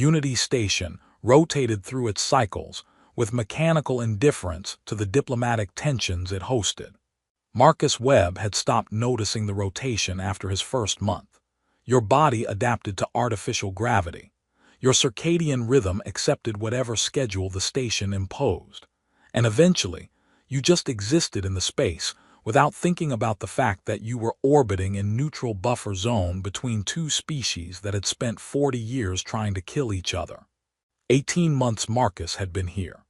Unity Station rotated through its cycles with mechanical indifference to the diplomatic tensions it hosted. Marcus Webb had stopped noticing the rotation after his first month. Your body adapted to artificial gravity. Your circadian rhythm accepted whatever schedule the station imposed. And eventually, you just existed in the space without thinking about the fact that you were orbiting in neutral buffer zone between two species that had spent 40 years trying to kill each other. 18 months Marcus had been here.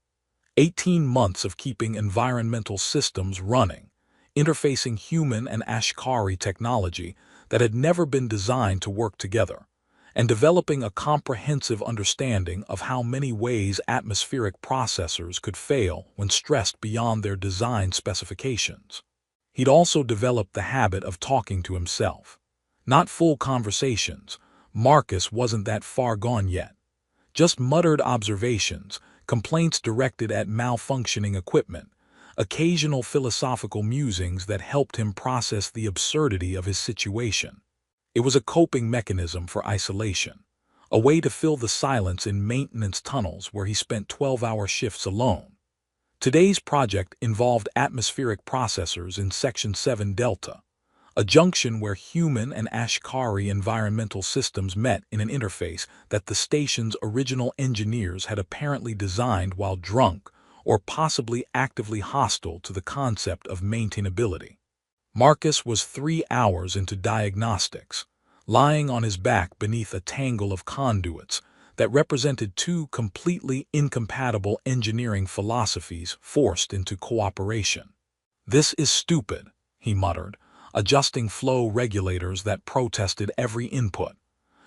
18 months of keeping environmental systems running, interfacing human and Ashkari technology that had never been designed to work together, and developing a comprehensive understanding of how many ways atmospheric processors could fail when stressed beyond their design specifications. He'd also developed the habit of talking to himself. Not full conversations. Marcus wasn't that far gone yet. Just muttered observations, complaints directed at malfunctioning equipment, occasional philosophical musings that helped him process the absurdity of his situation. It was a coping mechanism for isolation, a way to fill the silence in maintenance tunnels where he spent 12-hour shifts alone. Today's project involved atmospheric processors in Section 7 Delta, a junction where human and Ashkari environmental systems met in an interface that the station's original engineers had apparently designed while drunk or possibly actively hostile to the concept of maintainability. Marcus was 3 hours into diagnostics, lying on his back beneath a tangle of conduits that represented two completely incompatible engineering philosophies forced into cooperation. "This is stupid," he muttered, adjusting flow regulators that protested every input.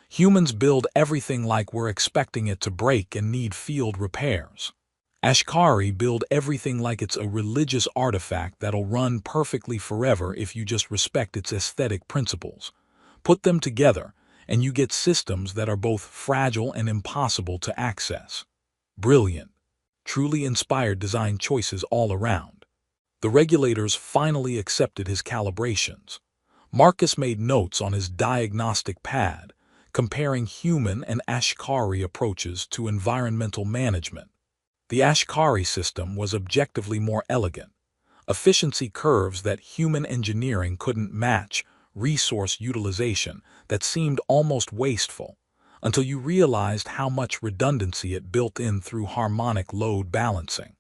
"Humans build everything like we're expecting it to break and need field repairs. Ashkari build everything like it's a religious artifact that'll run perfectly forever if you just respect its aesthetic principles. Put them together, and you get systems that are both fragile and impossible to access. Brilliant. Truly inspired design choices all around." The regulators finally accepted his calibrations. Marcus made notes on his diagnostic pad, comparing human and Ashkari approaches to environmental management. The Ashkari system was objectively more elegant. Efficiency curves that human engineering couldn't match, resource utilization that seemed almost wasteful, until you realized how much redundancy it built in through harmonic load balancing.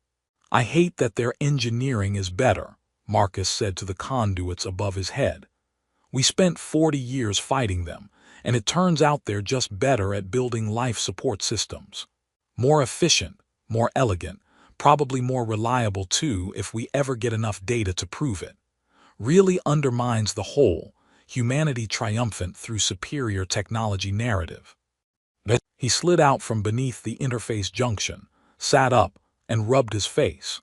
"I hate that their engineering is better," Marcus said to the conduits above his head. "We spent 40 years fighting them, and it turns out they're just better at building life support systems. More efficient, more elegant, probably more reliable too if we ever get enough data to prove it. Really undermines the whole, humanity triumphant through superior technology narrative." He slid out from beneath the interface junction, sat up, and rubbed his face.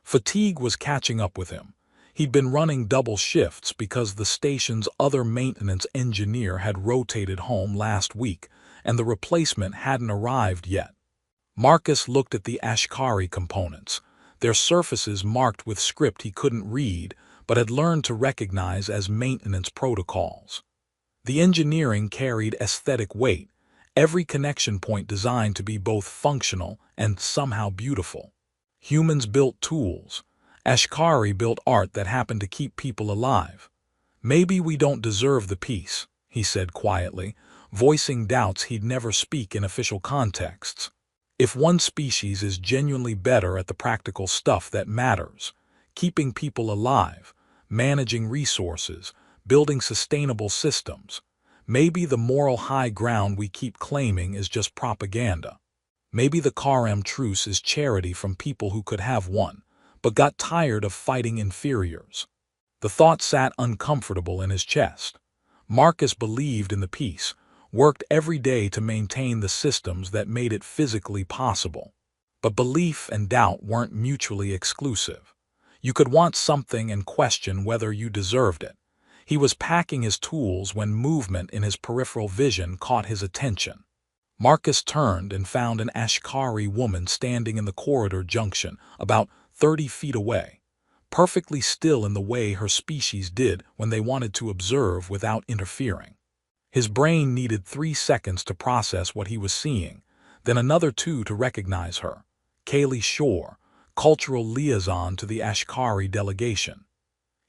Fatigue was catching up with him. He'd been running double shifts because the station's other maintenance engineer had rotated home last week, and the replacement hadn't arrived yet. Marcus looked at the Ashkari components, their surfaces marked with script he couldn't read but had learned to recognize as maintenance protocols. The engineering carried aesthetic weight, every connection point designed to be both functional and somehow beautiful. Humans built tools. Ashkari built art that happened to keep people alive. "Maybe we don't deserve the peace," he said quietly, voicing doubts he'd never speak in official contexts. "If one species is genuinely better at the practical stuff that matters, keeping people alive, managing resources, building sustainable systems, maybe the moral high ground we keep claiming is just propaganda. Maybe the Karem truce is charity from people who could have one, but got tired of fighting inferiors." The thought sat uncomfortable in his chest. Marcus believed in the peace, worked every day to maintain the systems that made it physically possible. But belief and doubt weren't mutually exclusive. You could want something and question whether you deserved it. He was packing his tools when movement in his peripheral vision caught his attention. Marcus turned and found an Ashkari woman standing in the corridor junction, about 30 feet away, perfectly still in the way her species did when they wanted to observe without interfering. His brain needed 3 seconds to process what he was seeing, then another two to recognize her. Kaylee Shore, cultural liaison to the Ashkari delegation.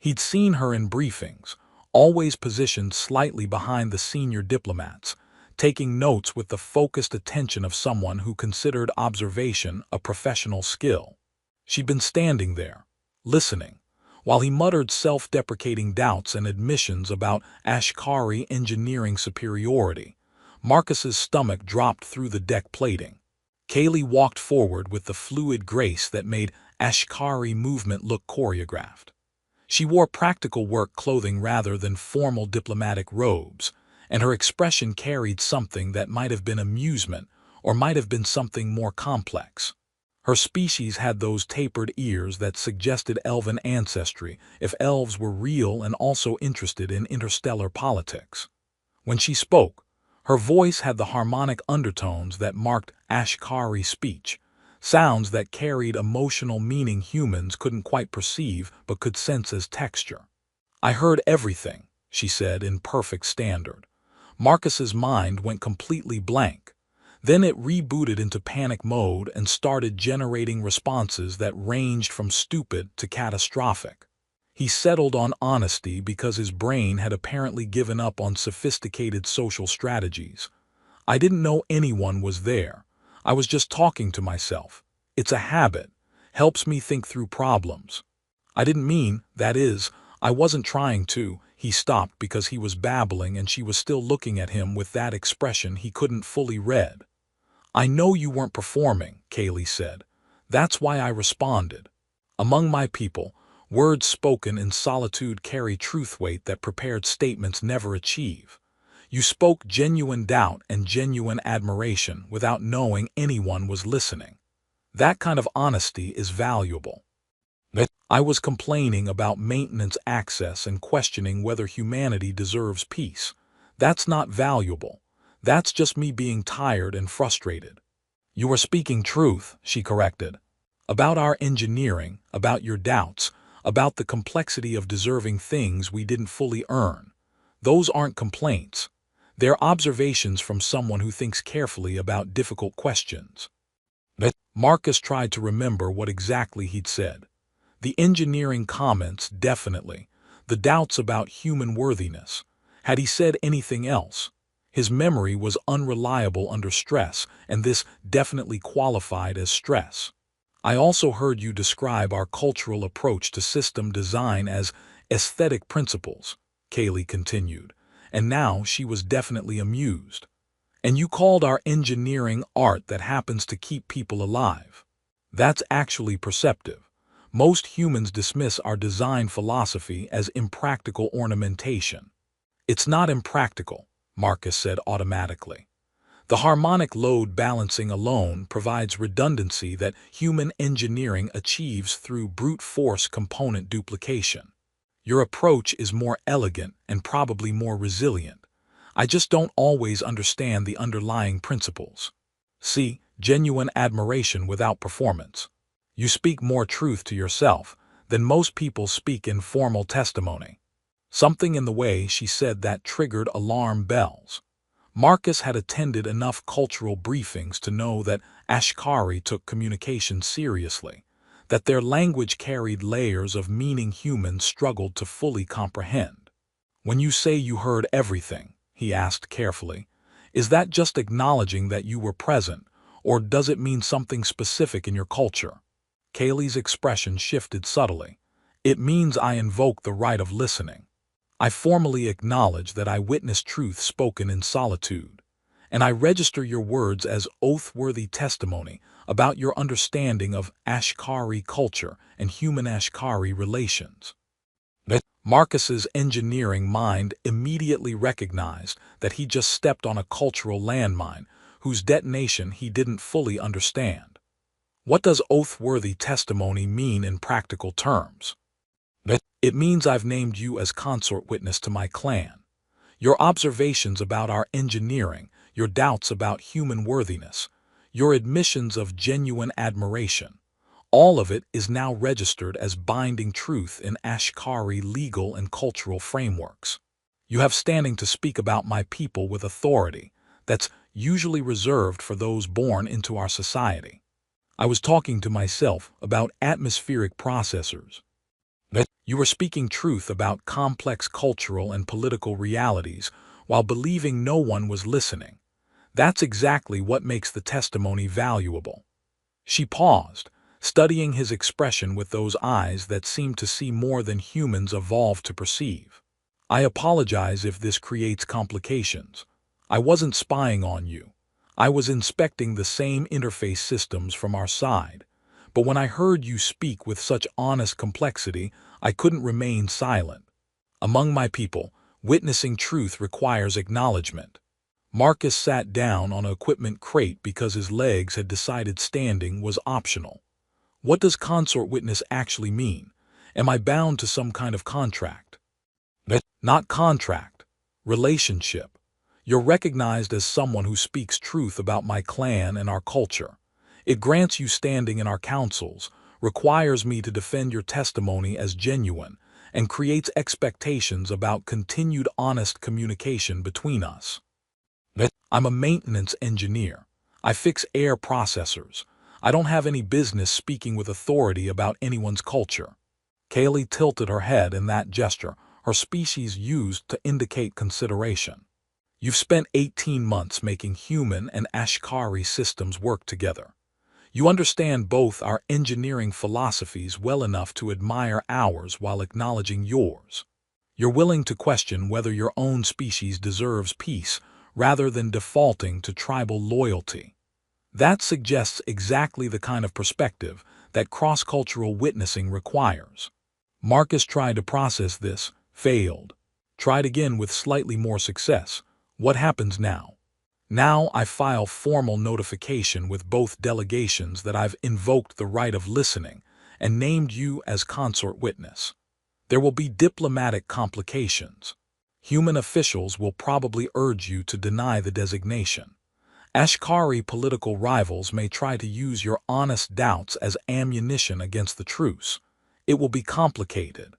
He'd seen her in briefings, always positioned slightly behind the senior diplomats, taking notes with the focused attention of someone who considered observation a professional skill. She'd been standing there, listening, while he muttered self-deprecating doubts and admissions about Ashkari engineering superiority. Marcus's stomach dropped through the deck plating. Kaylee walked forward with the fluid grace that made Ashkari movement look choreographed. She wore practical work clothing rather than formal diplomatic robes, and her expression carried something that might have been amusement or might have been something more complex. Her species had those tapered ears that suggested elven ancestry if elves were real and also interested in interstellar politics. When she spoke, her voice had the harmonic undertones that marked Ashkari speech, sounds that carried emotional meaning humans couldn't quite perceive but could sense as texture. "I heard everything," she said in perfect standard. Marcus's mind went completely blank. Then it rebooted into panic mode and started generating responses that ranged from stupid to catastrophic. He settled on honesty because his brain had apparently given up on sophisticated social strategies. "I didn't know anyone was there. I was just talking to myself. It's a habit. Helps me think through problems." "I didn't mean, that is, I wasn't trying to." He stopped because he was babbling and she was still looking at him with that expression he couldn't fully read. "I know you weren't performing," Kaylee said. "That's why I responded. Among my people, words spoken in solitude carry truth weight that prepared statements never achieve. You spoke genuine doubt and genuine admiration without knowing anyone was listening. That kind of honesty is valuable. I was complaining about maintenance access and questioning whether humanity deserves peace. That's not valuable. That's just me being tired and frustrated." "You were speaking truth," she corrected. "About our engineering, about your doubts, about the complexity of deserving things we didn't fully earn. Those aren't complaints. They're observations from someone who thinks carefully about difficult questions." Marcus tried to remember what exactly he'd said. The engineering comments, definitely. The doubts about human worthiness. Had he said anything else? His memory was unreliable under stress, and this definitely qualified as stress. "I also heard you describe our cultural approach to system design as aesthetic principles," Kaylee continued, and now she was definitely amused. "And you called our engineering art that happens to keep people alive. That's actually perceptive. Most humans dismiss our design philosophy as impractical ornamentation." "It's not impractical," Marcus said automatically. "The harmonic load balancing alone provides redundancy that human engineering achieves through brute force component duplication. Your approach is more elegant and probably more resilient. I just don't always understand the underlying principles." "See, genuine admiration without performance. You speak more truth to yourself than most people speak in formal testimony." Something in the way she said that triggered alarm bells. Marcus had attended enough cultural briefings to know that Ashkari took communication seriously, that their language carried layers of meaning humans struggled to fully comprehend. "When you say you heard everything," he asked carefully, "is that just acknowledging that you were present, or does it mean something specific in your culture?" Kaylee's expression shifted subtly. "It means I invoke the right of listening. I formally acknowledge that I witnessed truth spoken in solitude, and I register your words as oath-worthy testimony about your understanding of Ashkari culture and human Ashkari relations." Marcus's engineering mind immediately recognized that he just stepped on a cultural landmine whose detonation he didn't fully understand. What does oath-worthy testimony mean in practical terms? "It means I've named you as consort witness to my clan. Your observations about our engineering, your doubts about human worthiness, your admissions of genuine admiration, all of it is now registered as binding truth in Ashkari legal and cultural frameworks. You have standing to speak about my people with authority. That's usually reserved for those born into our society. I was talking to myself about atmospheric processors. You were speaking truth about complex cultural and political realities while believing no one was listening. That's exactly what makes the testimony valuable. She paused, studying his expression with those eyes that seemed to see more than humans evolved to perceive. I apologize if this creates complications. I wasn't spying on you. I was inspecting the same interface systems from our side. But when I heard you speak with such honest complexity, I couldn't remain silent. Among my people, witnessing truth requires acknowledgement. Marcus sat down on an equipment crate because his legs had decided standing was optional. What does consort witness actually mean? Am I bound to some kind of contract? Not contract. Relationship. You're recognized as someone who speaks truth about my clan and our culture. It grants you standing in our councils, requires me to defend your testimony as genuine, and creates expectations about continued honest communication between us. I'm a maintenance engineer. I fix air processors. I don't have any business speaking with authority about anyone's culture. Kaylee tilted her head in that gesture, her species used to indicate consideration. You've spent 18 months making human and Ashkari systems work together. You understand both our engineering philosophies well enough to admire ours while acknowledging yours. You're willing to question whether your own species deserves peace rather than defaulting to tribal loyalty. That suggests exactly the kind of perspective that cross-cultural witnessing requires. Marcus tried to process this, failed. Tried again with slightly more success. What happens now? Now I file formal notification with both delegations that I've invoked the right of listening and named you as consort witness. There will be diplomatic complications. Human officials will probably urge you to deny the designation. Ashkari political rivals may try to use your honest doubts as ammunition against the truce. It will be complicated.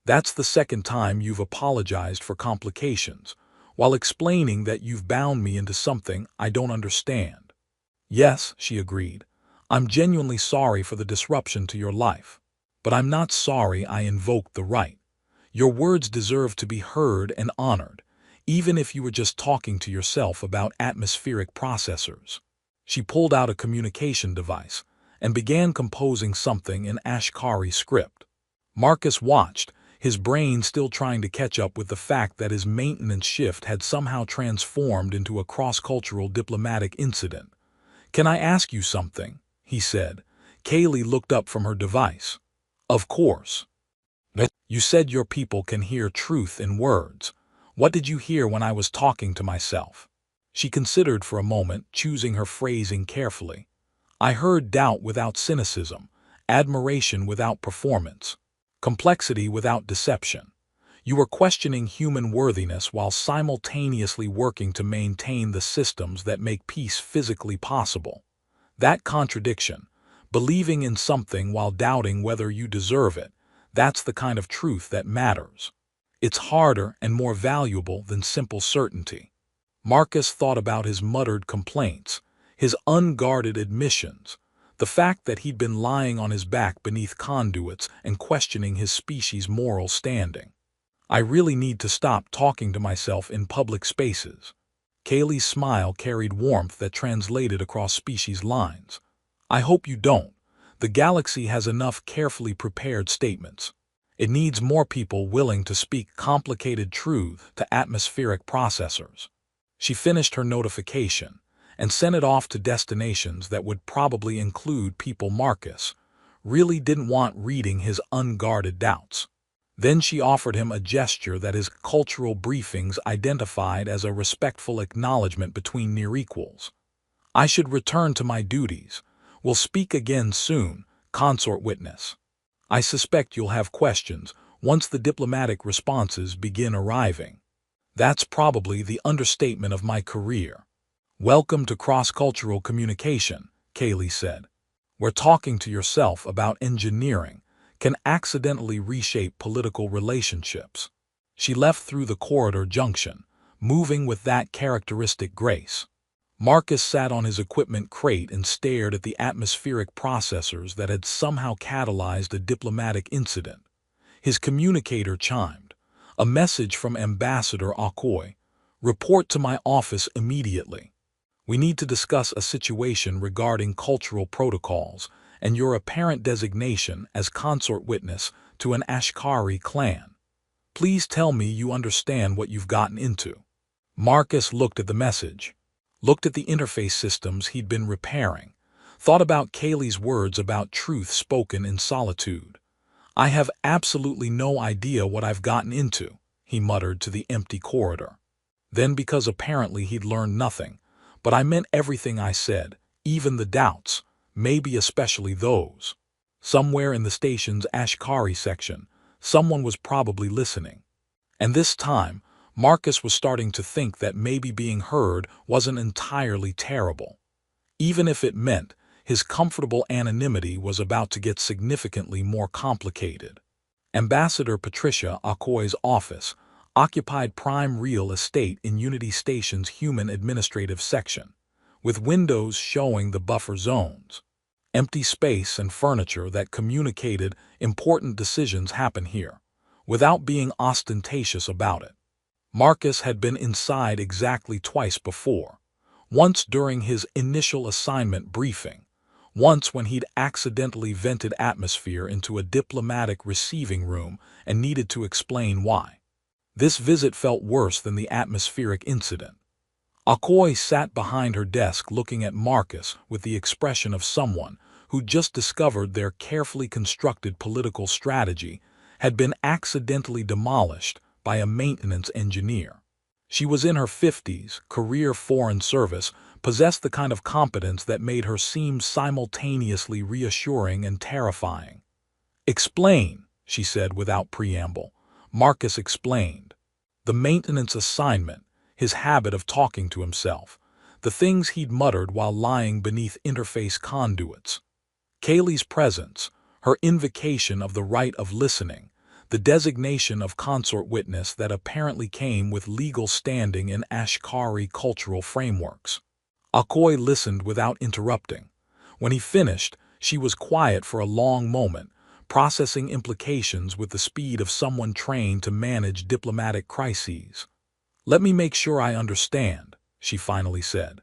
That's the second time you've apologized for complications, while explaining that you've bound me into something I don't understand. Yes, she agreed. I'm genuinely sorry for the disruption to your life. But I'm not sorry I invoked the right. Your words deserve to be heard and honored, even if you were just talking to yourself about atmospheric processors. She pulled out a communication device and began composing something in Ashkari script. Marcus watched, his brain still trying to catch up with the fact that his maintenance shift had somehow transformed into a cross-cultural diplomatic incident. "Can I ask you something?" he said. Kaylee looked up from her device. "Of course." "You said your people can hear truth in words. What did you hear when I was talking to myself?" She considered for a moment, choosing her phrasing carefully. "I heard doubt without cynicism, admiration without performance, complexity without deception. You were questioning human worthiness while simultaneously working to maintain the systems that make peace physically possible. That contradiction, believing in something while doubting whether you deserve it, that's the kind of truth that matters. It's harder and more valuable than simple certainty." Marcus thought about his muttered complaints, his unguarded admissions, the fact that he'd been lying on his back beneath conduits and questioning his species' moral standing. "I really need to stop talking to myself in public spaces." Kaylee's smile carried warmth that translated across species lines. "I hope you don't. The galaxy has enough carefully prepared statements. It needs more people willing to speak complicated truth to atmospheric processors." She finished her notification and sent it off to destinations that would probably include people Marcus really didn't want reading his unguarded doubts. Then she offered him a gesture that his cultural briefings identified as a respectful acknowledgement between near equals. "I should return to my duties. We'll speak again soon, consort witness. I suspect you'll have questions once the diplomatic responses begin arriving." That's probably the understatement of my career. "Welcome to cross-cultural communication," Kaylee said. "Where talking to yourself about engineering can accidentally reshape political relationships." She left through the corridor junction, moving with that characteristic grace. Marcus sat on his equipment crate and stared at the atmospheric processors that had somehow catalyzed a diplomatic incident. His communicator chimed. A message from Ambassador Akoy. Report to my office immediately. We need to discuss a situation regarding cultural protocols and your apparent designation as consort witness to an Ashkari clan. Please tell me you understand what you've gotten into. Marcus looked at the message, looked at the interface systems he'd been repairing, thought about Kaylee's words about truth spoken in solitude. I have absolutely no idea what I've gotten into, he muttered to the empty corridor. Then, because apparently he'd learned nothing, but I meant everything I said, even the doubts, maybe especially those. Somewhere in the station's Ashkari section, someone was probably listening. And this time, Marcus was starting to think that maybe being heard wasn't entirely terrible. Even if it meant his comfortable anonymity was about to get significantly more complicated. Ambassador Patricia Akoy's office occupied prime real estate in Unity Station's human administrative section, with windows showing the buffer zones. Empty space and furniture that communicated important decisions happen here, without being ostentatious about it. Marcus had been inside exactly twice before, once during his initial assignment briefing, once when he'd accidentally vented atmosphere into a diplomatic receiving room and needed to explain why. This visit felt worse than the atmospheric incident. Akoy sat behind her desk looking at Marcus with the expression of someone who just discovered their carefully constructed political strategy had been accidentally demolished by a maintenance engineer. She was in her 50s, career foreign service, possessed the kind of competence that made her seem simultaneously reassuring and terrifying. Explain, she said without preamble. Marcus explained. The maintenance assignment, his habit of talking to himself, the things he'd muttered while lying beneath interface conduits. Kaylee's presence, her invocation of the right of listening, the designation of consort witness that apparently came with legal standing in Ashkari cultural frameworks. Akoy listened without interrupting. When he finished, she was quiet for a long moment, processing implications with the speed of someone trained to manage diplomatic crises. Let me make sure I understand, she finally said.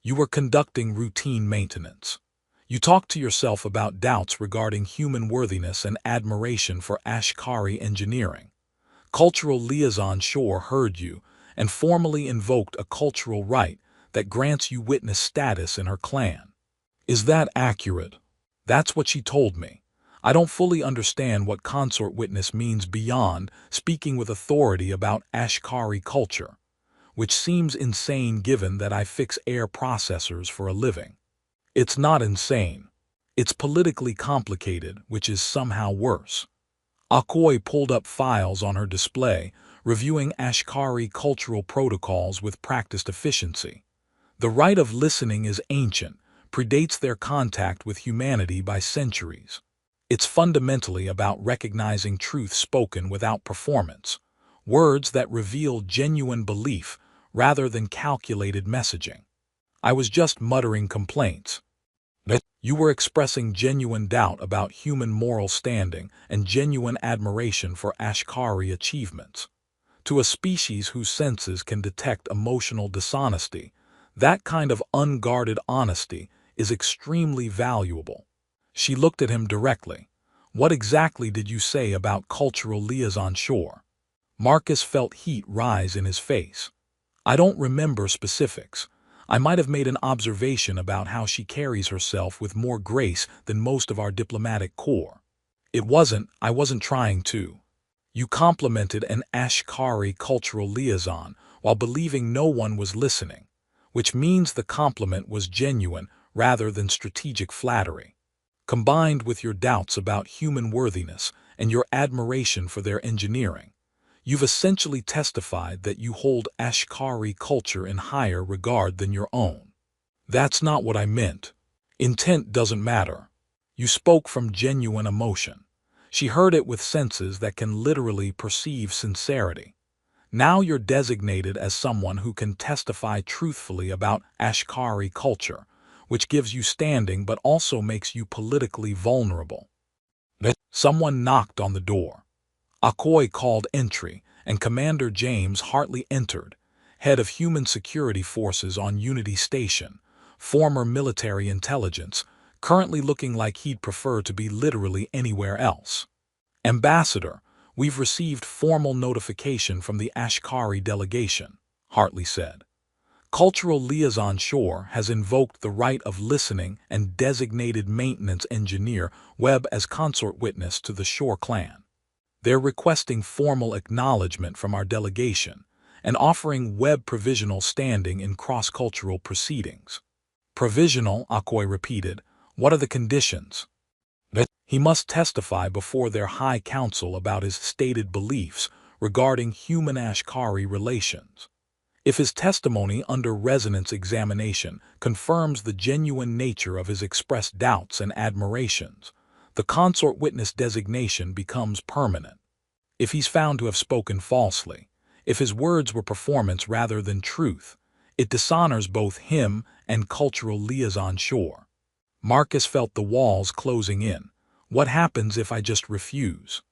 You were conducting routine maintenance. You talked to yourself about doubts regarding human worthiness and admiration for Ashkari engineering. Cultural liaison Shore heard you and formally invoked a cultural right that grants you witness status in her clan. Is that accurate? That's what she told me. I don't fully understand what consort witness means beyond speaking with authority about Ashkari culture, which seems insane given that I fix air processors for a living. It's not insane. It's politically complicated, which is somehow worse. Akoy pulled up files on her display, reviewing Ashkari cultural protocols with practiced efficiency. The right of listening is ancient, predates their contact with humanity by centuries. It's fundamentally about recognizing truth spoken without performance, words that reveal genuine belief rather than calculated messaging. I was just muttering complaints. You were expressing genuine doubt about human moral standing and genuine admiration for Ashkari achievements. To a species whose senses can detect emotional dishonesty, that kind of unguarded honesty is extremely valuable. She looked at him directly. What exactly did you say about cultural liaison Shore? Marcus felt heat rise in his face. I don't remember specifics. I might have made an observation about how she carries herself with more grace than most of our diplomatic corps. I wasn't trying to. You complimented an Ashkari cultural liaison while believing no one was listening, which means the compliment was genuine rather than strategic flattery. Combined with your doubts about human worthiness and your admiration for their engineering, you've essentially testified that you hold Ashkari culture in higher regard than your own. That's not what I meant. Intent doesn't matter. You spoke from genuine emotion. She heard it with senses that can literally perceive sincerity. Now you're designated as someone who can testify truthfully about Ashkari culture, which gives you standing but also makes you politically vulnerable. Someone knocked on the door. Akoi called entry, and Commander James Hartley entered, head of Human Security Forces on Unity Station, former military intelligence, currently looking like he'd prefer to be literally anywhere else. Ambassador, we've received formal notification from the Ashkari delegation, Hartley said. Cultural Liaison Shore has invoked the right of listening and designated maintenance engineer Webb as consort witness to the Shore clan. They're requesting formal acknowledgement from our delegation and offering Webb provisional standing in cross-cultural proceedings. Provisional, Akoi repeated. What are the conditions? He must testify before their High Council about his stated beliefs regarding human Ashkari relations. If his testimony under resonance examination confirms the genuine nature of his expressed doubts and admirations, the consort witness designation becomes permanent. If he's found to have spoken falsely, if his words were performance rather than truth, it dishonors both him and Cultural Liaison Shore. Marcus felt the walls closing in. What happens if I just refuse?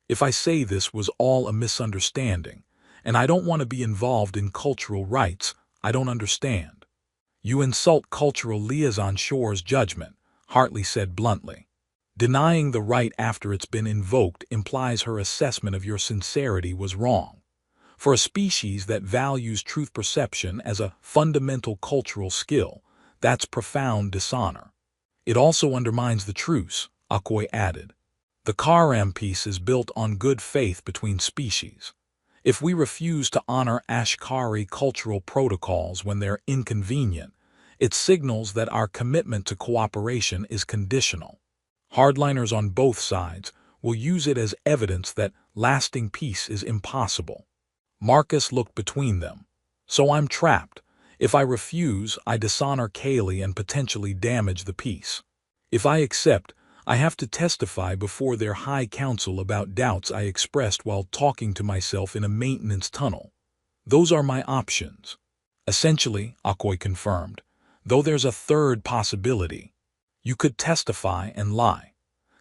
If I say this was all a misunderstanding, and I don't want to be involved in cultural rights, I don't understand. You insult Cultural Liaison Shore's judgment, Hartley said bluntly. Denying the right after it's been invoked implies her assessment of your sincerity was wrong. For a species that values truth perception as a fundamental cultural skill, that's profound dishonor. It also undermines the truce, Akoi added. The Karam peace is built on good faith between species. If we refuse to honor Ashkari cultural protocols when they're inconvenient, it signals that our commitment to cooperation is conditional. Hardliners on both sides will use it as evidence that lasting peace is impossible. Marcus looked between them. So I'm trapped. If I refuse, I dishonor Kaylee and potentially damage the peace. If I accept, I have to testify before their High Council about doubts I expressed while talking to myself in a maintenance tunnel. Those are my options. Essentially, Akoi confirmed, though there's a third possibility. You could testify and lie.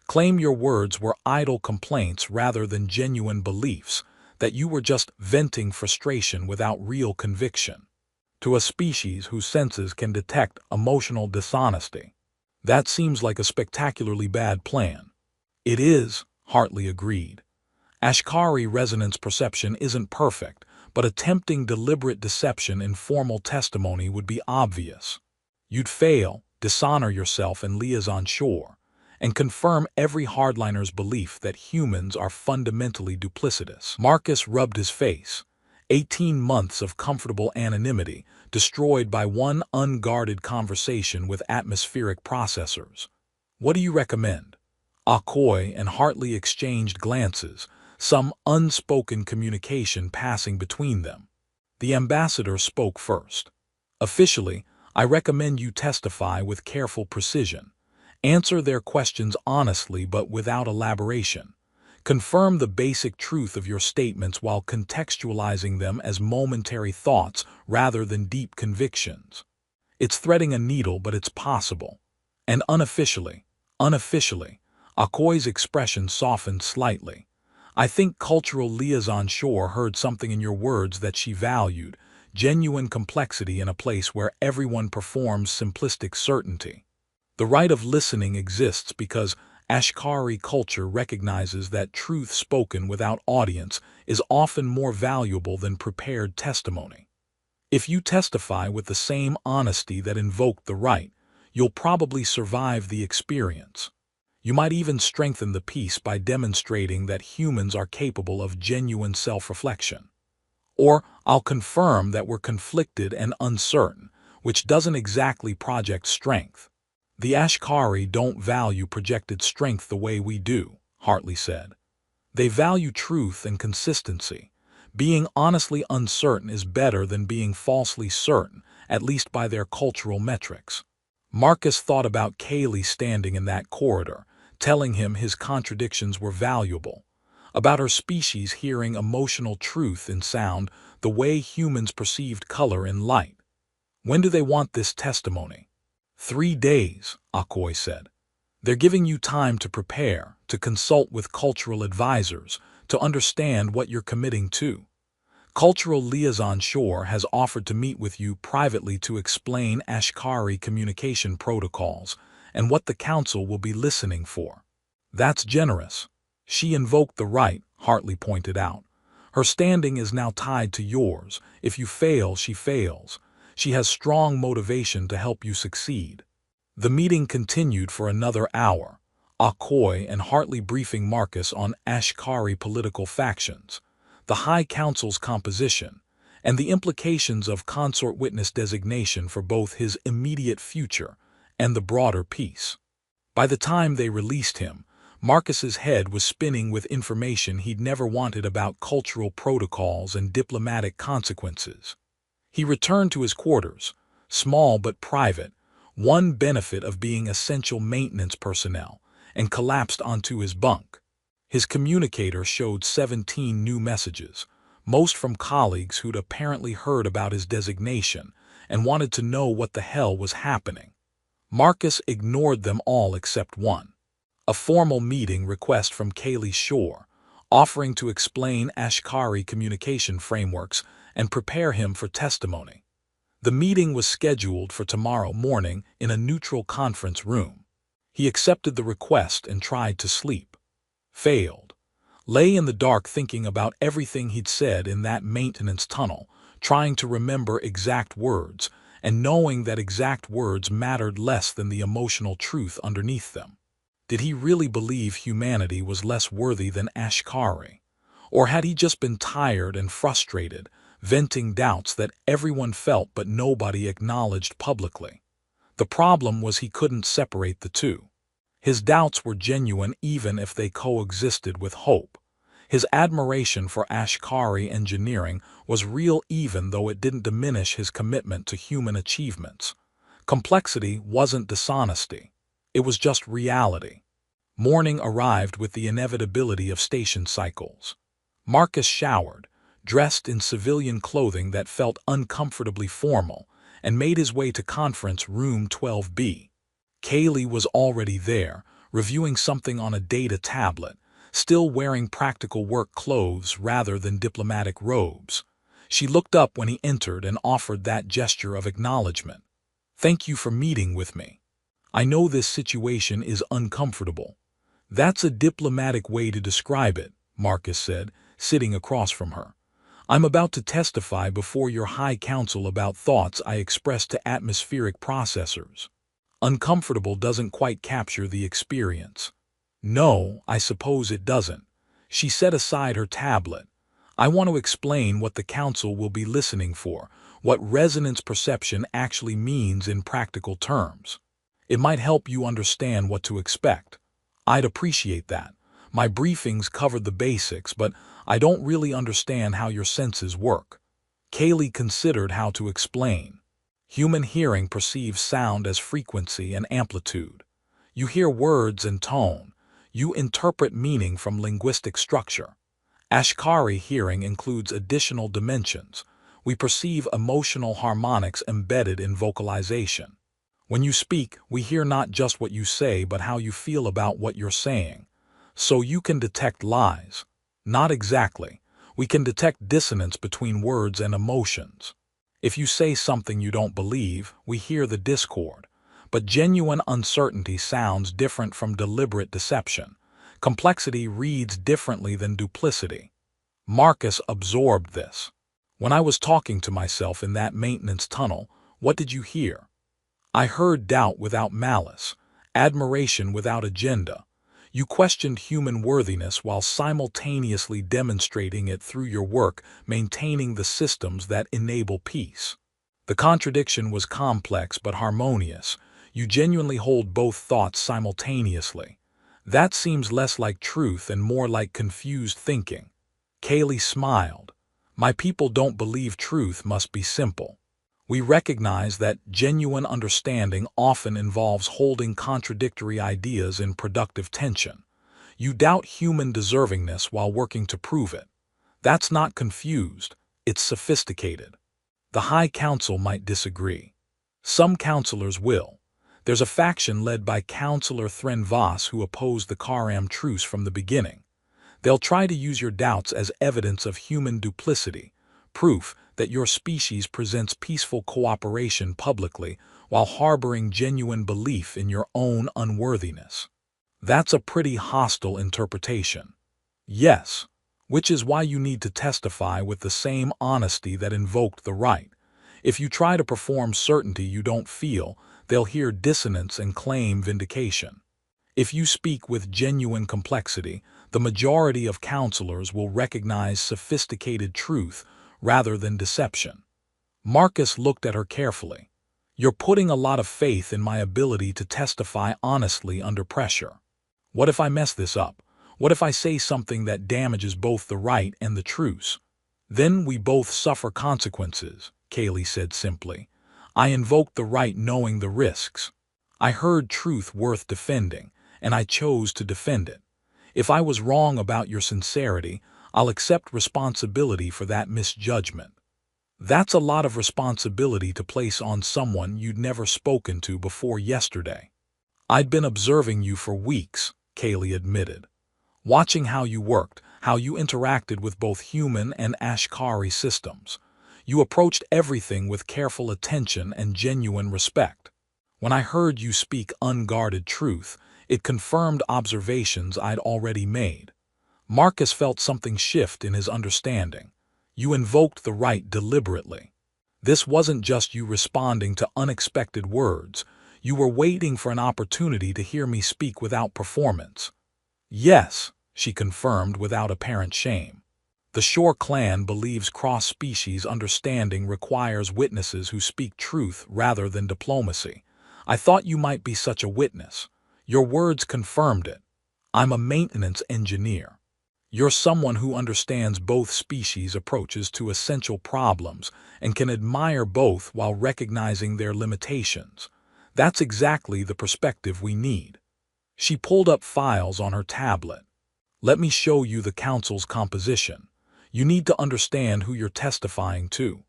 Claim your words were idle complaints rather than genuine beliefs, that you were just venting frustration without real conviction. To a species whose senses can detect emotional dishonesty, that seems like a spectacularly bad plan. It is, Hartley agreed. Ashkari resonance perception isn't perfect, but attempting deliberate deception in formal testimony would be obvious. You'd fail, dishonor yourself and Liaison Shore, and confirm every hardliner's belief that humans are fundamentally duplicitous. Marcus rubbed his face. 18 months of comfortable anonymity destroyed by one unguarded conversation with atmospheric processors. What do you recommend? Akoi and Hartley exchanged glances, some unspoken communication passing between them. The ambassador spoke first. Officially, I recommend you testify with careful precision. Answer their questions honestly but without elaboration. Confirm the basic truth of your statements while contextualizing them as momentary thoughts rather than deep convictions. It's threading a needle, but it's possible. And unofficially, Akoi's expression softened slightly. I think Cultural Liaison Shore heard something in your words that she valued, genuine complexity in a place where everyone performs simplistic certainty. The right of listening exists because Ashkari culture recognizes that truth spoken without audience is often more valuable than prepared testimony. If you testify with the same honesty that invoked the right, you'll probably survive the experience. You might even strengthen the peace by demonstrating that humans are capable of genuine self-reflection. Or I'll confirm that we're conflicted and uncertain, which doesn't exactly project strength. The Ashkari don't value projected strength the way we do, Hartley said. They value truth and consistency. Being honestly uncertain is better than being falsely certain, at least by their cultural metrics. Marcus thought about Kaylee standing in that corridor, telling him his contradictions were valuable. about her species hearing emotional truth in sound the way humans perceived color in light. When do they want this testimony? 3 days, Akoi said. They're giving you time to prepare, to consult with cultural advisors, to understand what you're committing to. Cultural Liaison Shore has offered to meet with you privately to explain Ashkari communication protocols and what the council will be listening for. That's generous. She invoked the right, Hartley pointed out. Her standing is now tied to yours. If you fail, she fails. She has strong motivation to help you succeed. The meeting continued for another hour, Akoi and Hartley briefing Marcus on Ashkari political factions, the High Council's composition, and the implications of consort witness designation for both his immediate future and the broader peace. By the time they released him, Marcus's head was spinning with information he'd never wanted about cultural protocols and diplomatic consequences. He returned to his quarters, small but private, one benefit of being essential maintenance personnel, and collapsed onto his bunk. His communicator showed 17 new messages, most from colleagues who'd apparently heard about his designation and wanted to know what the hell was happening. Marcus ignored them all except one. A formal meeting request from Kaylee Shore, offering to explain Ashkari communication frameworks and prepare him for testimony. The meeting was scheduled for tomorrow morning in a neutral conference room. He accepted the request and tried to sleep. Failed. Lay in the dark thinking about everything he'd said in that maintenance tunnel, trying to remember exact words, and knowing that exact words mattered less than the emotional truth underneath them. Did he really believe humanity was less worthy than Ashkari? Or had he just been tired and frustrated, venting doubts that everyone felt but nobody acknowledged publicly? The problem was he couldn't separate the two. His doubts were genuine even if they coexisted with hope. His admiration for Ashkari engineering was real even though it didn't diminish his commitment to human achievements. Complexity wasn't dishonesty. It was just reality. Morning arrived with the inevitability of station cycles. Marcus showered, dressed in civilian clothing that felt uncomfortably formal, and made his way to conference room 12B. Kaylee was already there, reviewing something on a data tablet, still wearing practical work clothes rather than diplomatic robes. She looked up when he entered and offered that gesture of acknowledgement. "Thank you for meeting with me. I know this situation is uncomfortable." "That's a diplomatic way to describe it," Marcus said, sitting across from her. "I'm about to testify before your High Council about thoughts I expressed to atmospheric processors." Uncomfortable doesn't quite capture the experience. "No, I suppose it doesn't." She set aside her tablet. "I want to explain what the council will be listening for, what resonance perception actually means in practical terms. It might help you understand what to expect." "I'd appreciate that. My briefings covered the basics, but I don't really understand how your senses work." Kaylee considered how to explain. Human hearing perceives sound as frequency and amplitude. You hear words and tone. You interpret meaning from linguistic structure. Ashkari hearing includes additional dimensions. We perceive emotional harmonics embedded in vocalization. When you speak, we hear not just what you say but how you feel about what you're saying. So you can detect lies. Not exactly. We can detect dissonance between words and emotions. If you say something you don't believe, we hear the discord. But genuine uncertainty sounds different from deliberate deception. Complexity reads differently than duplicity. Marcus absorbed this. "When I was talking to myself in that maintenance tunnel, what did you hear?" "I heard doubt without malice, admiration without agenda. You questioned human worthiness while simultaneously demonstrating it through your work maintaining the systems that enable peace. The contradiction was complex but harmonious. You genuinely hold both thoughts simultaneously. That seems less like truth and more like confused thinking." Kaylee smiled. "My people don't believe truth must be simple. We recognize that genuine understanding often involves holding contradictory ideas in productive tension. You doubt human deservingness while working to prove it. That's not confused, it's sophisticated. The High Council might disagree. Some counselors will. There's a faction led by Counselor Thren Voss who opposed the Karam truce from the beginning. They'll try to use your doubts as evidence of human duplicity, proof that your species presents peaceful cooperation publicly while harboring genuine belief in your own unworthiness. That's a pretty hostile interpretation. Yes, which is why you need to testify with the same honesty that invoked the right. If you try to perform certainty you don't feel, they'll hear dissonance and claim vindication. If you speak with genuine complexity, the majority of counselors will recognize sophisticated truth rather than deception. Marcus looked at her carefully. You're putting a lot of faith in my ability to testify honestly under pressure. What if I mess this up? What if I say something that damages both the right and the truce? Then we both suffer consequences, Kaylee said simply. I invoked the right knowing the risks. I heard truth worth defending, and I chose to defend it. If I was wrong about your sincerity, I'll accept responsibility for that misjudgment. That's a lot of responsibility to place on someone you'd never spoken to before yesterday. I'd been observing you for weeks, Kaylee admitted. Watching how you worked, how you interacted with both human and Ashkari systems. You approached everything with careful attention and genuine respect. When I heard you speak unguarded truth, it confirmed observations I'd already made. Marcus felt something shift in his understanding. You invoked the right deliberately. This wasn't just you responding to unexpected words. You were waiting for an opportunity to hear me speak without performance. Yes, she confirmed without apparent shame. The Shore clan believes cross-species understanding requires witnesses who speak truth rather than diplomacy. I thought you might be such a witness. Your words confirmed it. I'm a maintenance engineer. You're someone who understands both species' approaches to essential problems and can admire both while recognizing their limitations. That's exactly the perspective we need. She pulled up files on her tablet. Let me show you the council's composition. You need to understand who you're testifying to.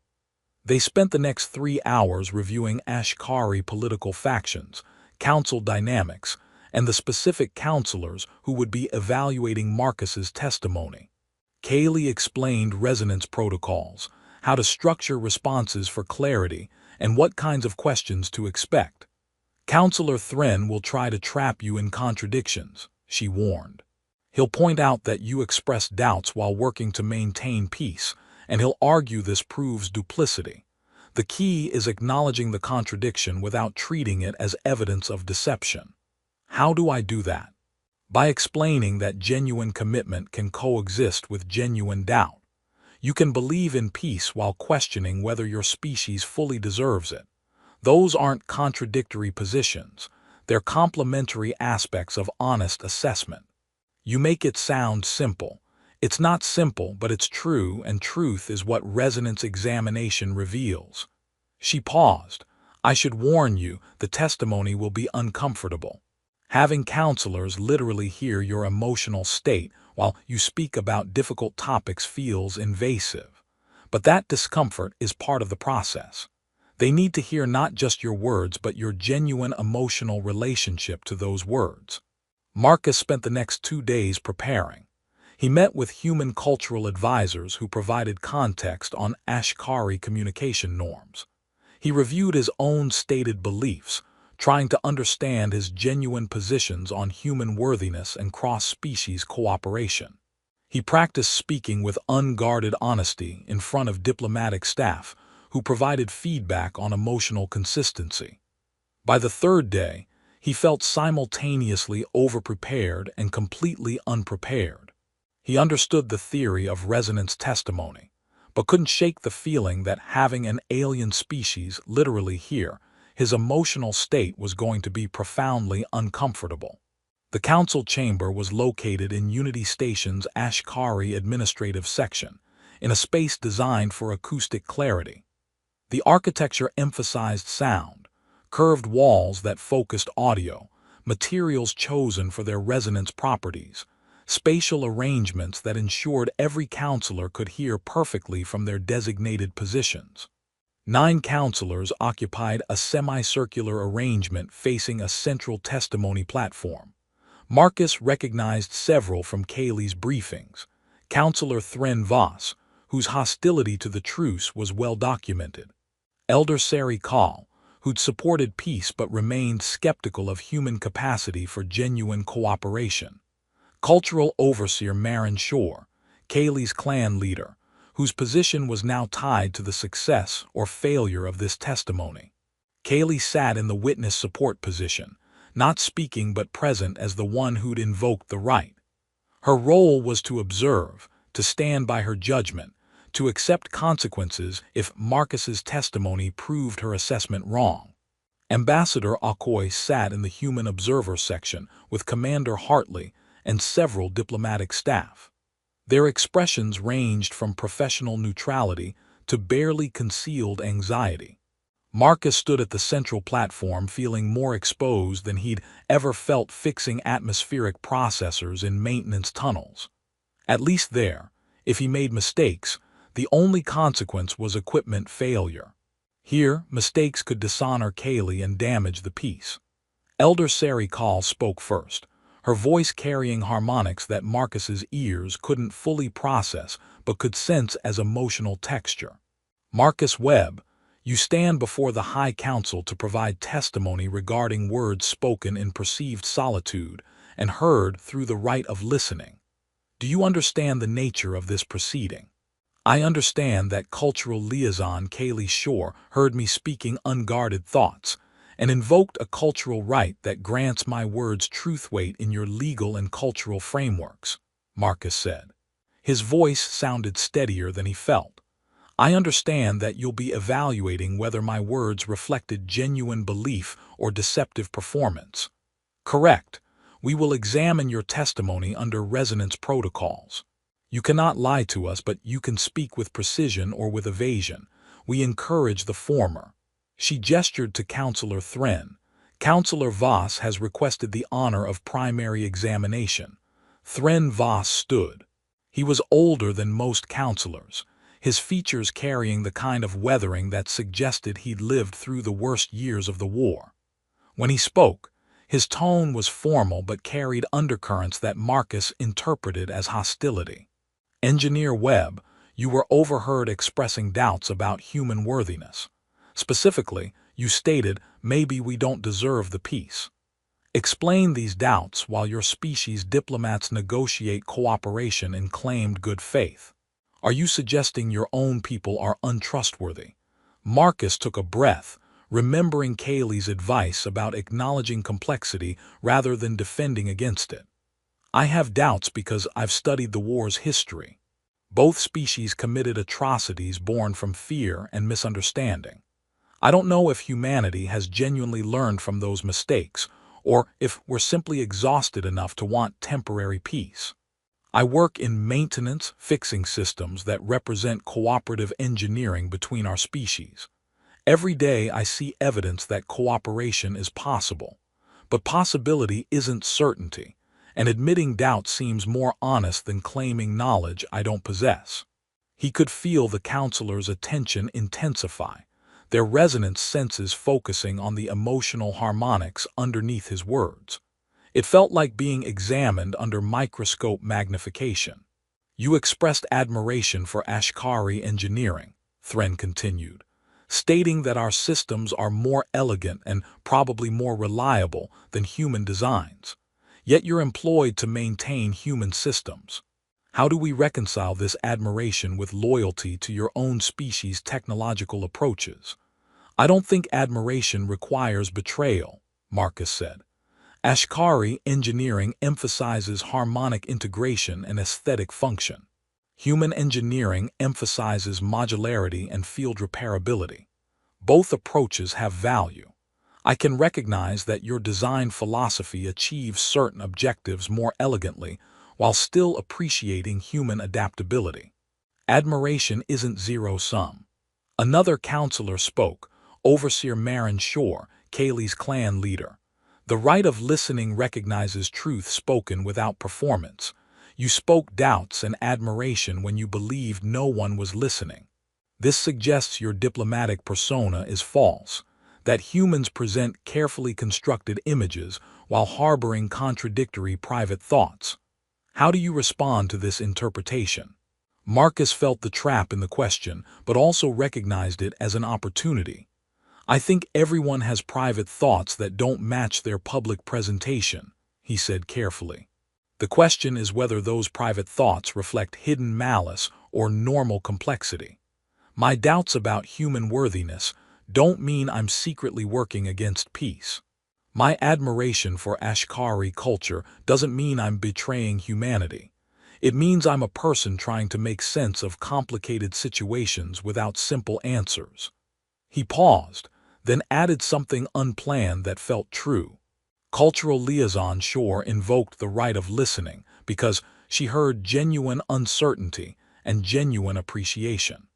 They spent the next 3 hours reviewing Ashkari political factions, council dynamics, and the specific counselors who would be evaluating Marcus's testimony. Kaylee explained resonance protocols, how to structure responses for clarity, and what kinds of questions to expect. Counselor Thren will try to trap you in contradictions, she warned. He'll point out that you express doubts while working to maintain peace, and he'll argue this proves duplicity. The key is acknowledging the contradiction without treating it as evidence of deception. How do I do that? By explaining that genuine commitment can coexist with genuine doubt. You can believe in peace while questioning whether your species fully deserves it. Those aren't contradictory positions. They're complementary aspects of honest assessment. You make it sound simple. It's not simple, but it's true, and truth is what resonance examination reveals. She paused. I should warn you, the testimony will be uncomfortable. Having counselors literally hear your emotional state while you speak about difficult topics feels invasive. But that discomfort is part of the process. They need to hear not just your words but your genuine emotional relationship to those words. Marcus spent the next 2 days preparing. He met with human cultural advisors who provided context on Ashkari communication norms. He reviewed his own stated beliefs, trying to understand his genuine positions on human worthiness and cross-species cooperation. He practiced speaking with unguarded honesty in front of diplomatic staff who provided feedback on emotional consistency. By the 3rd day, he felt simultaneously overprepared and completely unprepared. He understood the theory of resonance testimony, but couldn't shake the feeling that having an alien species literally here, his emotional state was going to be profoundly uncomfortable. The council chamber was located in Unity Station's Ashkari administrative section, in a space designed for acoustic clarity. The architecture emphasized sound, curved walls that focused audio, materials chosen for their resonance properties, spatial arrangements that ensured every counselor could hear perfectly from their designated positions. 9 counselors occupied a semicircular arrangement facing a central testimony platform. Marcus recognized several from Kaylee's briefings. Counselor Thren Voss, whose hostility to the truce was well documented. Elder Sari Kal, who'd supported peace but remained skeptical of human capacity for genuine cooperation. Cultural Overseer Marin Shore, Kaylee's clan leader, whose position was now tied to the success or failure of this testimony. Kaylee sat in the witness support position, not speaking but present as the one who'd invoked the right. Her role was to observe, to stand by her judgment, to accept consequences if Marcus's testimony proved her assessment wrong. Ambassador Okoye sat in the human observer section with Commander Hartley and several diplomatic staff. Their expressions ranged from professional neutrality to barely concealed anxiety. Marcus stood at the central platform feeling more exposed than he'd ever felt fixing atmospheric processors in maintenance tunnels. At least there, if he made mistakes, the only consequence was equipment failure. Here, mistakes could dishonor Kaylee and damage the peace. Elder Sari Kal spoke first, her voice carrying harmonics that Marcus's ears couldn't fully process but could sense as emotional texture. Marcus Webb, you stand before the High Council to provide testimony regarding words spoken in perceived solitude and heard through the right of listening. Do you understand the nature of this proceeding? I understand that cultural liaison Kaylee Shore heard me speaking unguarded thoughts and invoked a cultural right that grants my words truth weight in your legal and cultural frameworks, Marcus said. His voice sounded steadier than he felt. I understand that you'll be evaluating whether my words reflected genuine belief or deceptive performance. Correct. We will examine your testimony under resonance protocols. You cannot lie to us, but you can speak with precision or with evasion. We encourage the former. She gestured to Counselor Thren. Counselor Voss has requested the honor of primary examination. Thren Voss stood. He was older than most counselors, his features carrying the kind of weathering that suggested he'd lived through the worst years of the war. When he spoke, his tone was formal but carried undercurrents that Marcus interpreted as hostility. Engineer Webb, you were overheard expressing doubts about human worthiness. Specifically, you stated, maybe we don't deserve the peace. Explain these doubts while your species' diplomats negotiate cooperation in claimed good faith. Are you suggesting your own people are untrustworthy? Marcus took a breath, remembering Kaylee's advice about acknowledging complexity rather than defending against it. I have doubts because I've studied the war's history. Both species committed atrocities born from fear and misunderstanding. I don't know if humanity has genuinely learned from those mistakes, or if we're simply exhausted enough to want temporary peace. I work in maintenance fixing systems that represent cooperative engineering between our species. Every day I see evidence that cooperation is possible, but possibility isn't certainty, and admitting doubt seems more honest than claiming knowledge I don't possess. He could feel the counselor's attention intensify, their resonance senses focusing on the emotional harmonics underneath his words. It felt like being examined under microscope magnification. You expressed admiration for Ashkari engineering, Thren continued, stating that our systems are more elegant and probably more reliable than human designs. Yet you're employed to maintain human systems. How do we reconcile this admiration with loyalty to your own species' technological approaches? I don't think admiration requires betrayal, Marcus said. Ashkari engineering emphasizes harmonic integration and aesthetic function. Human engineering emphasizes modularity and field repairability. Both approaches have value. I can recognize that your design philosophy achieves certain objectives more elegantly while still appreciating human adaptability. Admiration isn't zero-sum. Another counselor spoke, Overseer Marin Shore, Kaylee's clan leader. The right of listening recognizes truth spoken without performance, You spoke doubts and admiration when you believed no one was listening. This suggests your diplomatic persona is false, that humans present carefully constructed images while harboring contradictory private thoughts. How do you respond to this interpretation? Marcus felt the trap in the question, but also recognized it as an opportunity. I think everyone has private thoughts that don't match their public presentation, he said carefully. The question is whether those private thoughts reflect hidden malice or normal complexity. My doubts about human worthiness don't mean I'm secretly working against peace. My admiration for Ashkari culture doesn't mean I'm betraying humanity. It means I'm a person trying to make sense of complicated situations without simple answers. He paused, then added something unplanned that felt true. Cultural liaison Shore invoked the right of listening because she heard genuine uncertainty and genuine appreciation.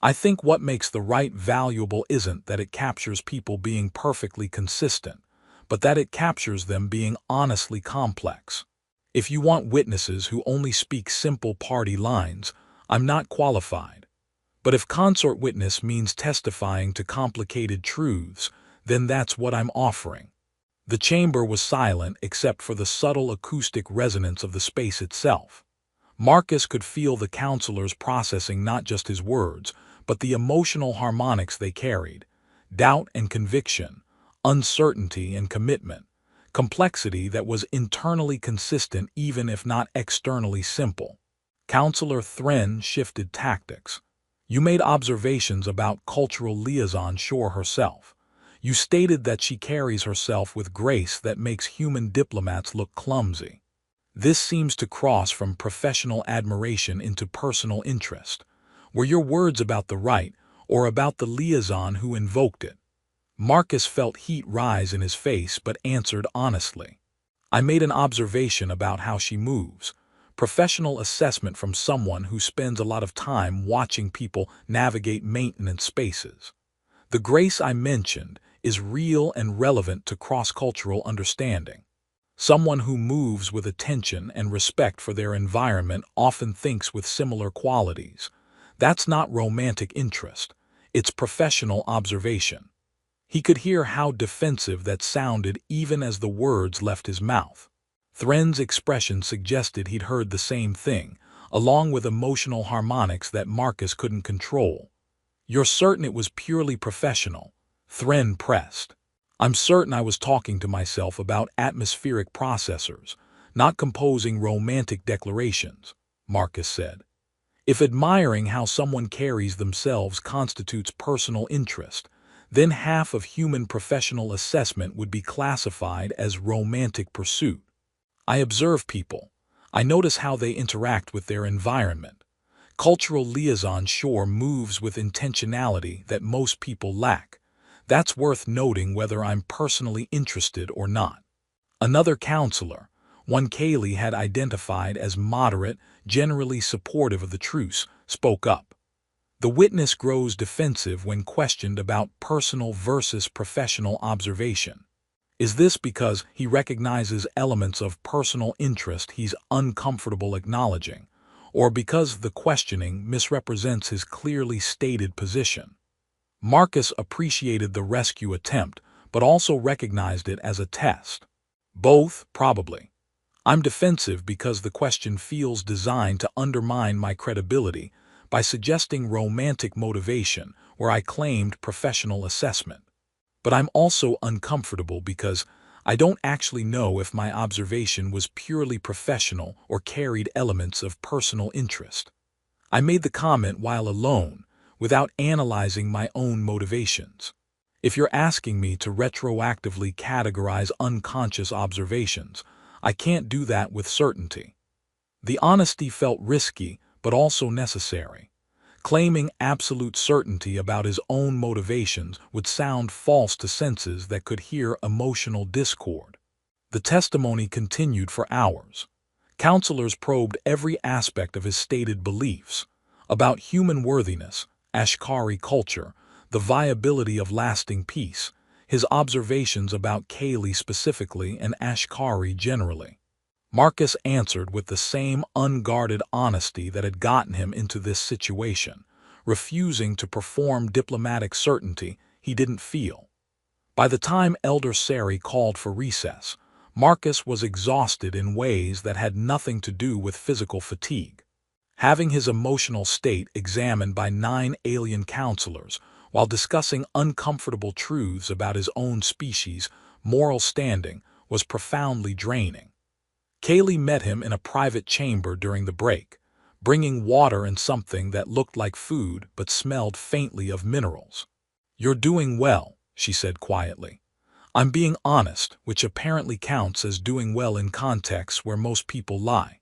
I think what makes the right valuable isn't that it captures people being perfectly consistent, but that it captures them being honestly complex. If you want witnesses who only speak simple party lines, I'm not qualified. But if consort witness means testifying to complicated truths, then that's what I'm offering. The chamber was silent except for the subtle acoustic resonance of the space itself. Marcus could feel the counselors processing not just his words, but the emotional harmonics they carried: doubt and conviction, uncertainty and commitment, complexity that was internally consistent even if not externally simple. Counselor Thren shifted tactics. You made observations about cultural liaison Shore herself. You stated that she carries herself with grace that makes human diplomats look clumsy. This seems to cross from professional admiration into personal interest. Were your words about the right, or about the liaison who invoked it? Marcus felt heat rise in his face but answered honestly. I made an observation about how she moves. Professional assessment from someone who spends a lot of time watching people navigate maintenance spaces. The grace I mentioned is real and relevant to cross-cultural understanding. Someone who moves with attention and respect for their environment often thinks with similar qualities. That's not romantic interest, it's professional observation. He could hear how defensive that sounded even as the words left his mouth. Thren's expression suggested he'd heard the same thing, along with emotional harmonics that Marcus couldn't control. You're certain it was purely professional? Thren pressed. I'm certain I was talking to myself about atmospheric processors, not composing romantic declarations, Marcus said. If admiring how someone carries themselves constitutes personal interest, then half of human professional assessment would be classified as romantic pursuit. I observe people. I notice how they interact with their environment. Cultural liaison Shore moves with intentionality that most people lack. That's worth noting whether I'm personally interested or not. Another counselor, one Kaylee had identified as moderate, generally supportive of the truce, spoke up. The witness grows defensive when questioned about personal versus professional observation. Is this because he recognizes elements of personal interest he's uncomfortable acknowledging, or because the questioning misrepresents his clearly stated position? Marcus appreciated the rescue attempt, but also recognized it as a test. Both, probably. I'm defensive because the question feels designed to undermine my credibility by suggesting romantic motivation where I claimed professional assessment. But I'm also uncomfortable because I don't actually know if my observation was purely professional or carried elements of personal interest. I made the comment while alone, without analyzing my own motivations. If you're asking me to retroactively categorize unconscious observations, I can't do that with certainty. The honesty felt risky, but also necessary. Claiming absolute certainty about his own motivations would sound false to senses that could hear emotional discord. The testimony continued for hours. Counselors probed every aspect of his stated beliefs about human worthiness, Ashkari culture, the viability of lasting peace, his observations about Kaylee specifically and Ashkari generally. Marcus answered with the same unguarded honesty that had gotten him into this situation, refusing to perform diplomatic certainty he didn't feel. By the time Elder Sari called for recess, Marcus was exhausted in ways that had nothing to do with physical fatigue. Having his emotional state examined by 9 alien counselors while discussing uncomfortable truths about his own species' moral standing was profoundly draining. Kaylee met him in a private chamber during the break, bringing water and something that looked like food but smelled faintly of minerals. "You're doing well," she said quietly. "I'm being honest, which apparently counts as doing well in contexts where most people lie.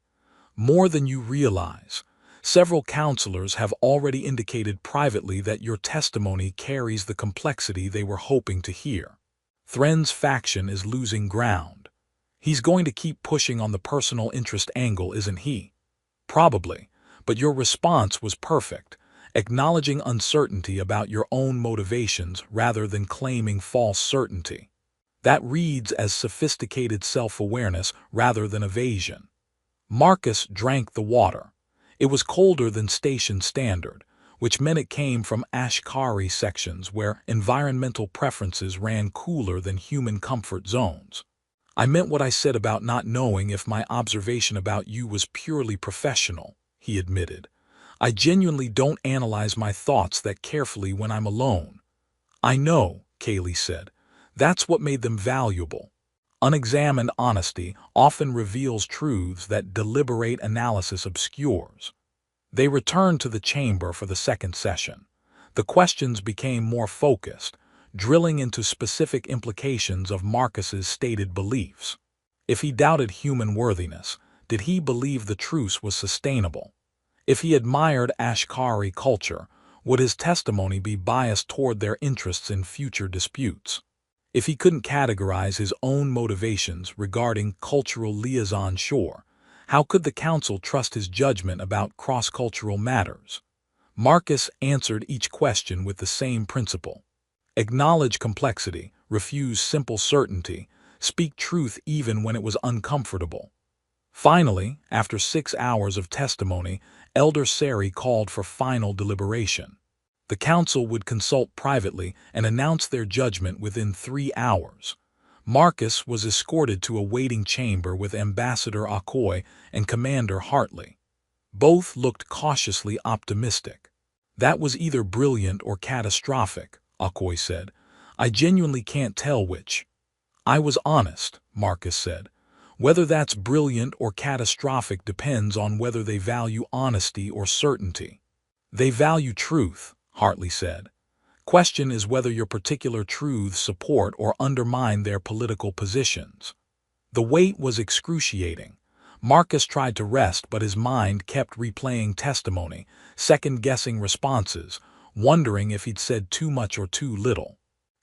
More than you realize. Several counselors have already indicated privately that your testimony carries the complexity they were hoping to hear. Thren's faction is losing ground. He's going to keep pushing on the personal interest angle, isn't he? Probably, but your response was perfect, acknowledging uncertainty about your own motivations rather than claiming false certainty. That reads as sophisticated self-awareness rather than evasion." Marcus drank the water. It was colder than station standard, which meant it came from Ashkari sections where environmental preferences ran cooler than human comfort zones. "I meant what I said about not knowing if my observation about you was purely professional," he admitted. "I genuinely don't analyze my thoughts that carefully when I'm alone." "I know," Kaylee said. "That's what made them valuable. Unexamined honesty often reveals truths that deliberate analysis obscures." They returned to the chamber for the second session. The questions became more focused, drilling into specific implications of Marcus's stated beliefs. If he doubted human worthiness, did he believe the truce was sustainable? If he admired Ashkari culture, would his testimony be biased toward their interests in future disputes? If he couldn't categorize his own motivations regarding cultural liaison, how could the council trust his judgment about cross-cultural matters? Marcus answered each question with the same principle. Acknowledge complexity, refuse simple certainty, speak truth even when it was uncomfortable. Finally, after 6 hours of testimony, Elder Sari called for final deliberation. The council would consult privately and announce their judgment within 3 hours. Marcus was escorted to a waiting chamber with Ambassador Okoye and Commander Hartley. Both looked cautiously optimistic. "That was either brilliant or catastrophic," Okoye said. "I genuinely can't tell which." "I was honest," Marcus said. "Whether that's brilliant or catastrophic depends on whether they value honesty or certainty." "They value truth," Hartley said. "Question is whether your particular truths support or undermine their political positions." The wait was excruciating. Marcus tried to rest, but his mind kept replaying testimony, second-guessing responses, wondering if he'd said too much or too little.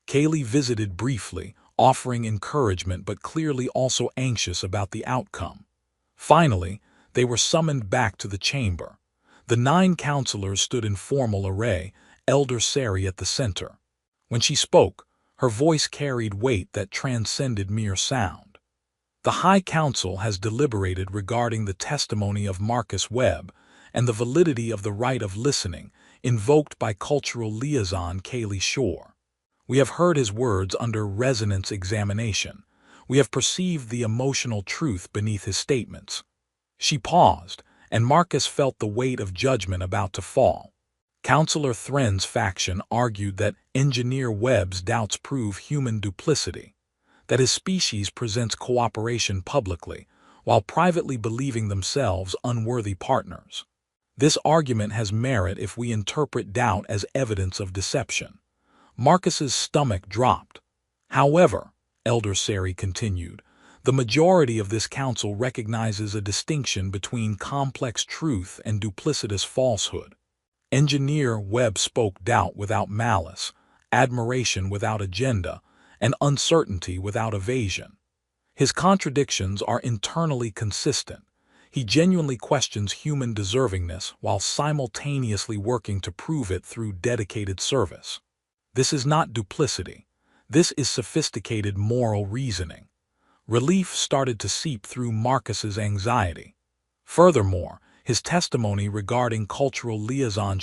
Kaylee visited briefly, offering encouragement but clearly also anxious about the outcome. Finally, they were summoned back to the chamber. The 9 counselors stood in formal array, Elder Sari at the center. When she spoke, her voice carried weight that transcended mere sound. "The High Council has deliberated regarding the testimony of Marcus Webb and the validity of the right of listening invoked by cultural liaison Kaylee Shore. We have heard his words under resonance examination. We have perceived the emotional truth beneath his statements." She paused, and Marcus felt the weight of judgment about to fall. Counselor Thren's faction argued that Engineer Webb's doubts prove human duplicity, that his species presents cooperation publicly, while privately believing themselves unworthy partners. This argument has merit if we interpret doubt as evidence of deception. Marcus's stomach dropped. "However," Elder Sari continued, "the majority of this council recognizes a distinction between complex truth and duplicitous falsehood. Engineer Webb spoke doubt without malice, admiration without agenda, and uncertainty without evasion. His contradictions are internally consistent. He genuinely questions human deservingness while simultaneously working to prove it through dedicated service. This is not duplicity. This is sophisticated moral reasoning." Relief started to seep through Marcus's anxiety. Furthermore, his testimony regarding cultural liaison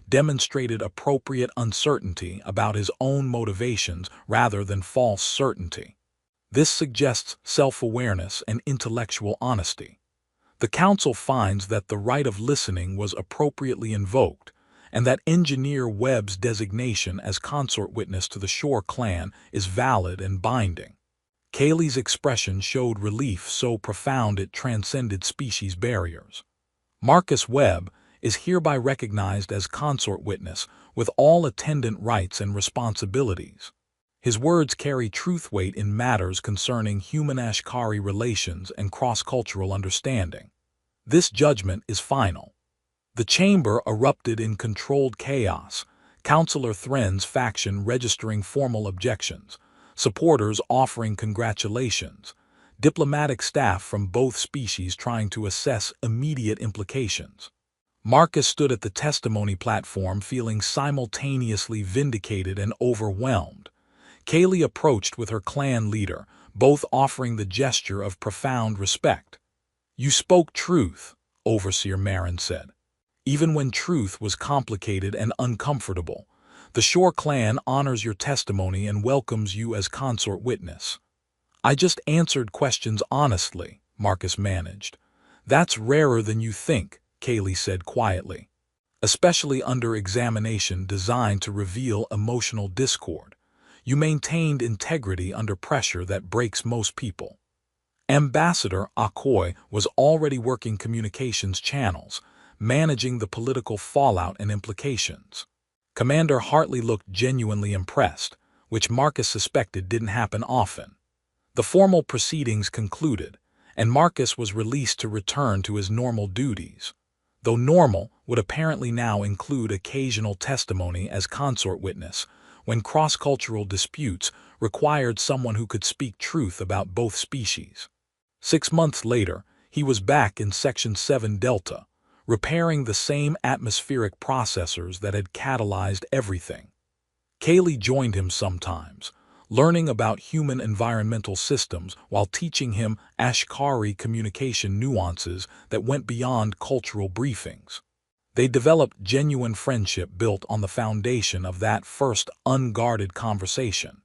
demonstrated appropriate uncertainty about his own motivations rather than false certainty. This suggests self-awareness and intellectual honesty. The council finds that the right of listening was appropriately invoked, and that Engineer Webb's designation as consort witness to the Shore clan is valid and binding. Kaylee's expression showed relief so profound it transcended species barriers. Marcus Webb is hereby recognized as consort witness with all attendant rights and responsibilities. His words carry truth weight in matters concerning human-Ashkari relations and cross-cultural understanding. This judgment is final. The chamber erupted in controlled chaos, Councillor Thren's faction registering formal objections, supporters offering congratulations, diplomatic staff from both species trying to assess immediate implications. Marcus stood at the testimony platform feeling simultaneously vindicated and overwhelmed. Kaylee approached with her clan leader, both offering the gesture of profound respect. "You spoke truth," Overseer Marin said. "Even when truth was complicated and uncomfortable, the Shore clan honors your testimony and welcomes you as consort witness." "I just answered questions honestly," Marcus managed. "That's rarer than you think," Kaylee said quietly. "Especially under examination designed to reveal emotional discord. You maintained integrity under pressure that breaks most people." Ambassador Akoy was already working communications channels, managing the political fallout and implications. Commander Hartley looked genuinely impressed, which Marcus suspected didn't happen often. The formal proceedings concluded, and Marcus was released to return to his normal duties, though normal would apparently now include occasional testimony as consort witness when cross-cultural disputes required someone who could speak truth about both species. 6 months later, he was back in Section 7 Delta, repairing the same atmospheric processors that had catalyzed everything. Kaylee joined him sometimes, learning about human environmental systems while teaching him Ashkari communication nuances that went beyond cultural briefings. They developed genuine friendship built on the foundation of that first unguarded conversation.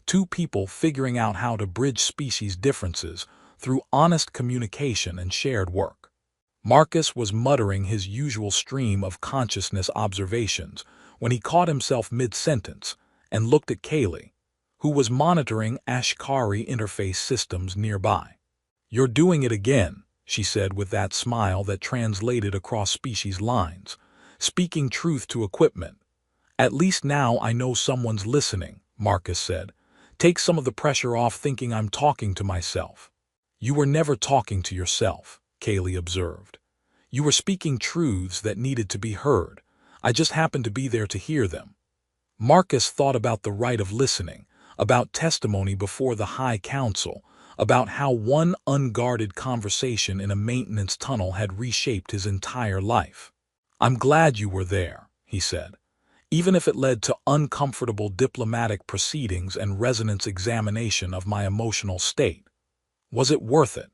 Two people figuring out how to bridge species differences through honest communication and shared work. Marcus was muttering his usual stream of consciousness observations when he caught himself mid-sentence and looked at Kaylee, who was monitoring Ashkari interface systems nearby. "You're doing it again," she said with that smile that translated across species lines, "speaking truth to equipment." "At least now I know someone's listening," Marcus said. "Take some of the pressure off thinking I'm talking to myself." "You were never talking to yourself," Kaylee observed. "You were speaking truths that needed to be heard. I just happened to be there to hear them." Marcus thought about the right of listening, about testimony before the High Council, about how one unguarded conversation in a maintenance tunnel had reshaped his entire life. "I'm glad you were there," he said, "even if it led to uncomfortable diplomatic proceedings and resonance examination of my emotional state. Was it worth it?"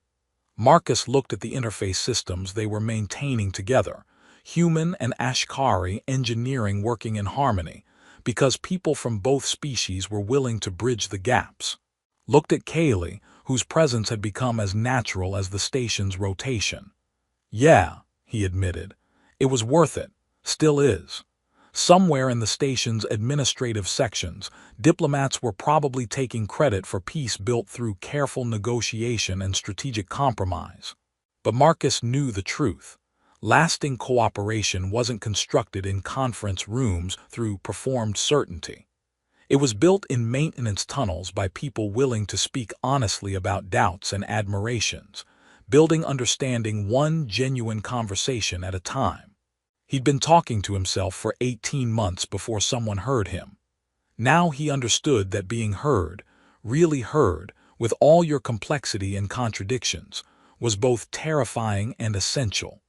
Marcus looked at the interface systems they were maintaining together, human and Ashkari engineering working in harmony, because people from both species were willing to bridge the gaps. Looked at Kaylee, whose presence had become as natural as the station's rotation. "Yeah," he admitted, "it was worth it, still is." Somewhere in the station's administrative sections, diplomats were probably taking credit for peace built through careful negotiation and strategic compromise. But Marcus knew the truth. Lasting cooperation wasn't constructed in conference rooms through performed certainty. It was built in maintenance tunnels by people willing to speak honestly about doubts and admirations, building understanding one genuine conversation at a time. He'd been talking to himself for 18 months before someone heard him. Now he understood that being heard, really heard, with all your complexity and contradictions, was both terrifying and essential.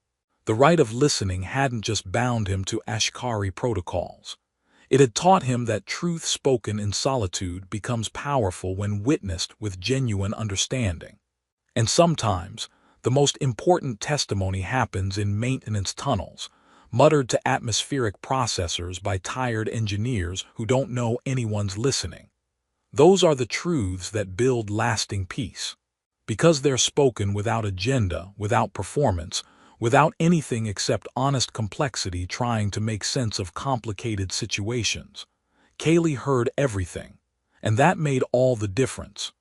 The right of listening hadn't just bound him to Ashkari protocols. It had taught him that truth spoken in solitude becomes powerful when witnessed with genuine understanding. And sometimes, the most important testimony happens in maintenance tunnels, muttered to atmospheric processors by tired engineers who don't know anyone's listening. Those are the truths that build lasting peace. Because they're spoken without agenda, without performance, without anything except honest complexity trying to make sense of complicated situations. Kaylee heard everything, and that made all the difference.